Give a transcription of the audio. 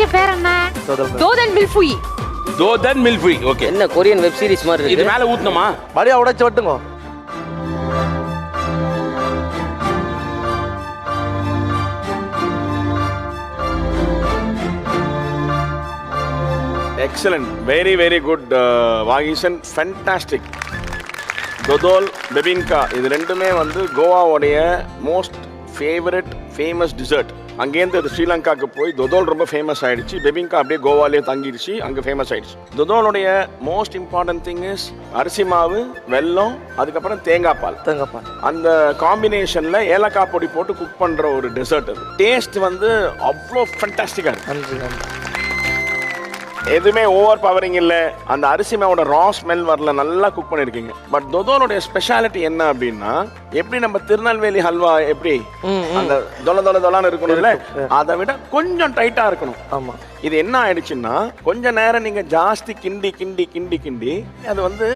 Dish பேர் என்ன? தோதன் மில்ஃபுயி. தோதன் மில்ஃபுயி. Okay. என்ன கொரியன் வெப் சீரிஸ் மாதிரி இருக்கு. இது மேல ஊத்துனமா? மரியா உடைச்சு வட்டுங்க. Excellent. Very, very good, Vagisan. Fantastic. Dodol, Bebinka. இது ரெண்டுமே வந்து கோவாவுடைய மோஸ்ட் ஃபேவரட் ஃபேமஸ் டிசர்ட். அங்கேருந்து அது ஸ்ரீலங்காவுக்கு போய் தொதோல் ரொம்ப ஃபேமஸ் ஆகிடுச்சு. பெபிங்கா அப்படியே கோவாலே தங்கிடுச்சு, அங்கே ஃபேமஸ் ஆகிடுச்சு. தொதோலுடைய மோஸ்ட் இம்பார்ட்டன்ட் திங் இஸ் அரிசி மாவு, வெல்லம், அதுக்கப்புறம் தேங்காய் பால். அந்த காம்பினேஷனில் ஏலக்காய் பொடி போட்டு குக் பண்ணுற ஒரு டெசர்ட் அது. டேஸ்ட் வந்து அவ்வளோ ஃபண்டாஸ்டிக்காக இருக்கு. எதுவுமே ஓவர் பவரிங் இல்லை. அந்த அரிசி மாவோட ரா ஸ்மெல் வரல, நல்லா குக் பண்ணியிருக்கீங்க. பட் தொதோலுடைய ஸ்பெஷாலிட்டி என்ன அப்படின்னா, எப்படி நம்ம திருநெல்வேலி ஹல்வா எப்படி அந்த தொலான்னு இருக்கணும்ல, அதை விட கொஞ்சம் டைட்டா இருக்கணும். ஆமா. இது என்ன ஆயிடுச்சுன்னா, கொஞ்ச நேரம் நீங்க ஜாஸ்தி கிண்டி கிண்டி கிண்டி கிண்டி அது வந்து